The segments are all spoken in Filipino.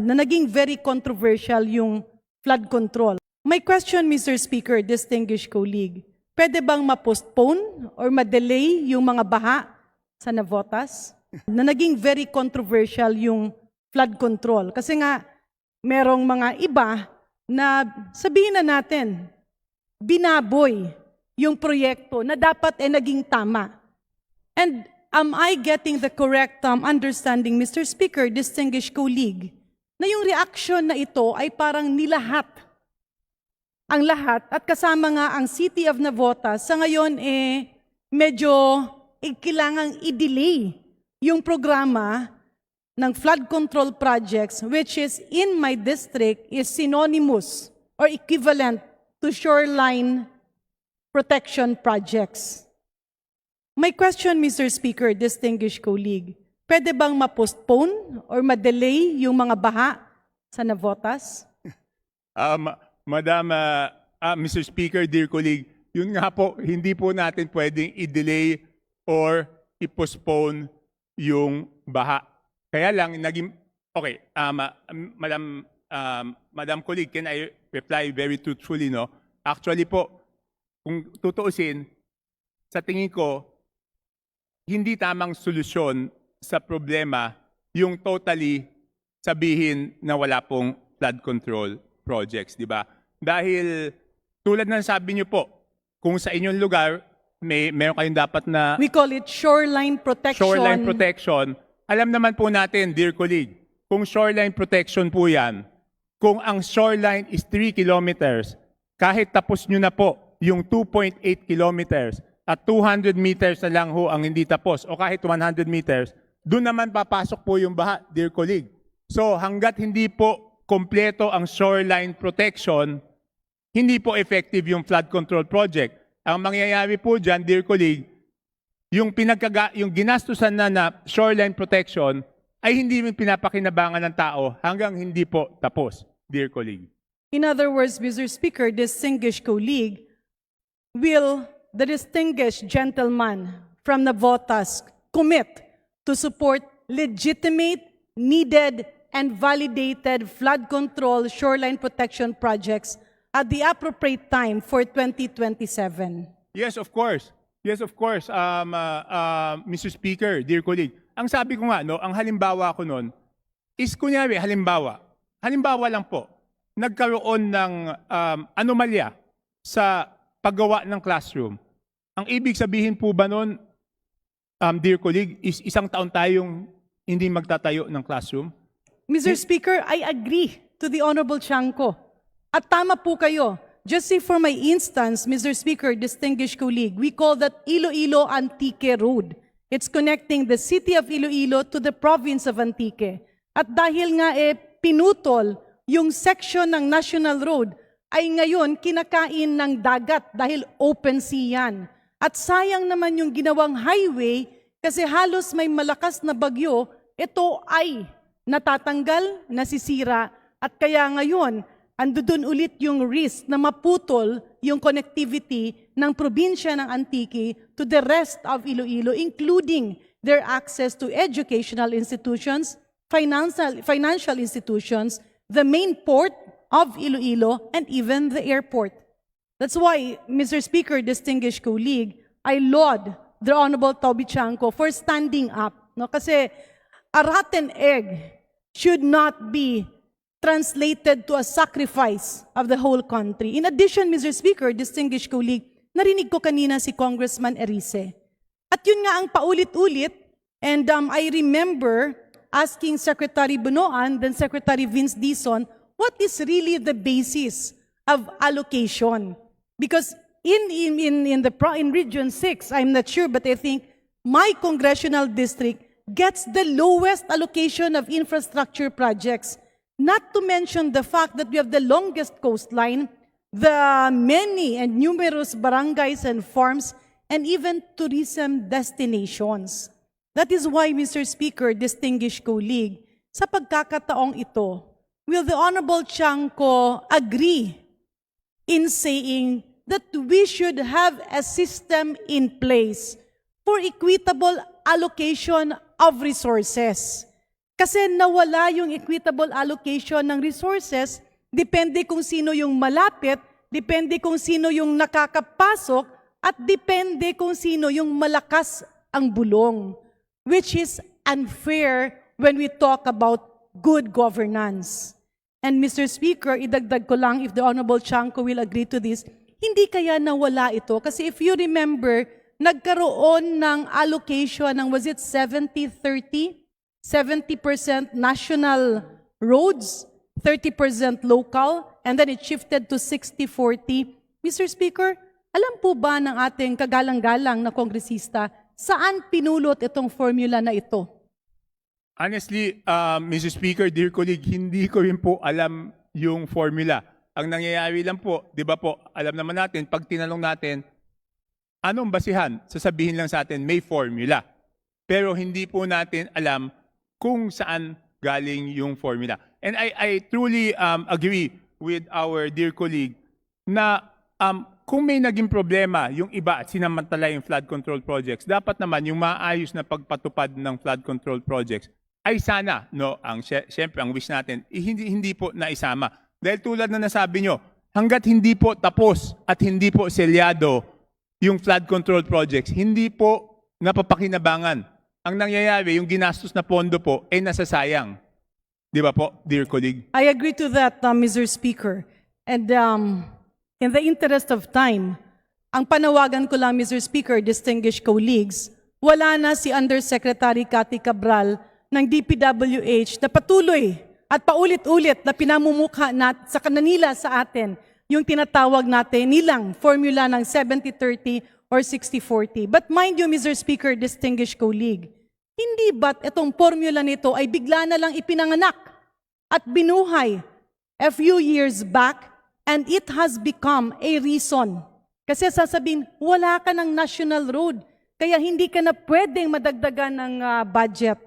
na naging very controversial yung flood control. My question, Mr. Speaker, distinguished colleague, pwede bang ma-postpone or ma-delay yung mga baha sa Navotas? Na naging very controversial yung flood control. Kasi nga, merong mga iba na sabihin na natin, binaboy yung proyekto na dapat naging tama. And am I getting the correct understanding, Mr. Speaker, distinguished colleague, na yung reaction na ito ay parang nilahat ang lahat at kasama nga ang City of Navotas sa ngayon medyo kailangang i-delay yung programa ng flood control projects which is in my district is synonymous or equivalent to shoreline protection projects. My question, Mr. Speaker, distinguished colleague, pwede bang ma-postpone or ma-delay yung mga baha sa Navotas? Mr. Speaker, dear colleague, yun nga po, hindi po natin pwedeng i-delay or i-postpone yung baha. Kaya lang, naging, okay, Madam colleague, can I reply very truthfully, no? Actually po, kung tutuusin, sa tingin ko, hindi tamang solusyon sa problema yung totally sabihin na wala pong flood control projects, di ba? Dahil tulad ng sabi niyo po, kung sa inyong lugar meron kayong dapat na We call it shoreline protection. shoreline protection. Alam naman po natin, dear colleague, kung shoreline protection po yan, kung ang shoreline is 3 kilometers, kahit tapos nyo na po yung 2.8 kilometers at 200 meters na lang ho ang hindi tapos o kahit 100 meters, doon naman papasok po yung baha, dear colleague. So hanggat hindi po kompleto ang shoreline protection, hindi po effective yung flood control project. Ang mangyayari po dyan, dear colleague, yung ginastusan na shoreline protection ay hindi pinapakinabangan ng tao hanggang hindi po tapos, dear colleague. In other words, Mr. Speaker, distinguished colleague, will the distinguished gentleman from Navotas commit to support legitimate, needed, and validated flood control shoreline protection projects at the appropriate time for 2027? Yes, of course. Yes, of course, Mr. Speaker, dear colleague. Ang sabi ko nga, no, ang halimbawa ko noon is kunyari, halimbawa lang po, nagkaroon ng anomalya sa paggawa ng classroom. Ang ibig sabihin po ba noon, dear colleague, is isang taon tayong hindi magtatayo ng classroom? Mr. Speaker, I agree to the Honorable Chanco. At tama po kayo. Just say for my instance, Mr. Speaker, distinguished colleague, we call that Iloilo Antique Road. It's connecting the city of Iloilo to the province of Antique. At dahil nga pinutol yung section ng National Road, ay ngayon kinakain ng dagat dahil open sea yan. At sayang naman yung ginawang highway kasi halos may malakas na bagyo, ito ay natatanggal, nasisira, at kaya ngayon, ando doon ulit yung risk na maputol yung connectivity ng probinsya ng Antique to the rest of Iloilo, including their access to educational institutions, financial institutions, the main port of Iloilo, and even the airport. That's why, Mr. Speaker, distinguished colleague, I laud the Honorable Toby Chanco for standing up. No? Kasi a rotten egg should not be translated to a sacrifice of the whole country. In addition, Mr. Speaker, distinguished colleague, narinig ko kanina si Congressman Erice. At yun nga ang paulit-ulit, and I remember asking Secretary Bunoan, then Secretary Vince Dizon, what is really the basis of allocation? Because in Region 6, I'm not sure, but I think my congressional district gets the lowest allocation of infrastructure projects. Not to mention the fact that we have the longest coastline, the many and numerous barangays and farms, and even tourism destinations. That is why, Mr. Speaker, distinguished colleague, sa pagkakataong ito, will the Honorable Chanco agree in saying that we should have a system in place for equitable allocation of resources? Kasi nawala yung equitable allocation ng resources, depende kung sino yung malapit, depende kung sino yung nakakapasok, at depende kung sino yung malakas ang bulong, which is unfair when we talk about good governance. And Mr. Speaker, idagdag ko lang, if the Honorable Chanco will agree to this, hindi kaya nawala ito? Kasi if you remember, nagkaroon ng allocation ng, was it 70-30? 70% national roads, 30% local, and then it shifted to 60-40. Mr. Speaker, alam po ba ng ating kagalang-galang na kongresista, saan pinulot itong formula na ito? Honestly, Mr. Speaker, dear colleague, hindi ko rin po alam yung formula. Ang nangyayari lang po, di ba po, alam naman natin, pag tinanong natin, anong basihan? Sasabihin lang sa atin, may formula. Pero hindi po natin alam kung saan galing yung formula. And I truly agree with our dear colleague na kung may naging problema yung iba at sinamantala yung flood control projects, dapat naman yung maayos na pagpatupad ng flood control projects ay sana, no, siyempre ang wish natin, hindi po naisama. Dahil tulad na nasabi nyo, hanggat hindi po tapos at hindi po selyado yung flood control projects, hindi po napapakinabangan. Ang nangyayari, yung ginastos na pondo po, ay nasasayang. Di ba po, dear colleague? I agree to that, Mr. Speaker. And in the interest of time, ang panawagan ko lang, Mr. Speaker, distinguished colleagues, wala na si Undersecretary Cathy Cabral ng DPWH na patuloy at paulit-ulit na pinamumukha sa kanila sa atin yung tinatawag natin nilang formula ng 70-30 or 60-40. But mind you, Mr. Speaker, distinguished colleague, hindi ba't itong formula nito ay bigla na lang ipinanganak at binuhay a few years back, and it has become a reason. Kasi sasabihin, wala ka ng national road, kaya hindi ka na pwedeng madagdagan ng budget.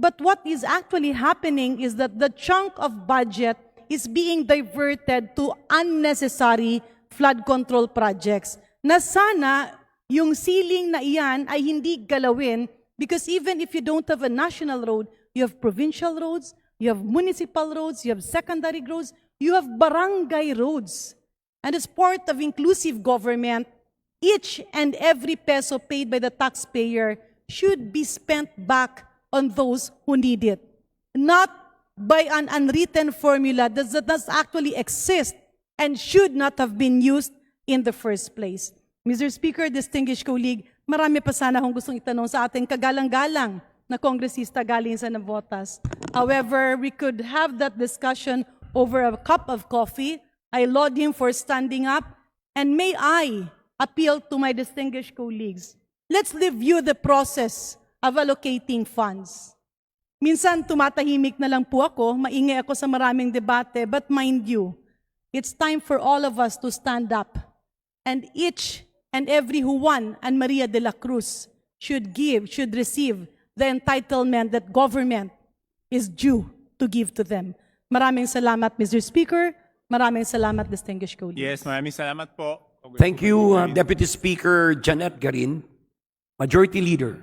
But what is actually happening is that the chunk of budget is being diverted to unnecessary flood control projects na sana yung ceiling na iyan ay hindi galawin, because even if you don't have a national road, you have provincial roads, you have municipal roads, you have secondary roads, you have barangay roads. And as part of inclusive government, each and every peso paid by the taxpayer should be spent back on those who need it, not by an unwritten formula that does actually exist and should not have been used in the first place. Mr. Speaker, distinguished colleague, marami pa sana akong gustong itanong sa ating kagalang-galang na kongresista galing sa Navotas. However, we could have that discussion over a cup of coffee. I laud him for standing up, and may I appeal to my distinguished colleagues, let's review the process of allocating funds. Minsan tumatahimik na lang po ako, maingay ako sa maraming debate, but mind you, it's time for all of us to stand up. And each and every Juan and Maria de la Cruz should receive the entitlement that government is due to give to them. Maraming salamat, Mr. Speaker. Maraming salamat, distinguished colleagues. Yes, maraming salamat po. Thank you, Deputy Speaker Janet Garin, Majority Leader.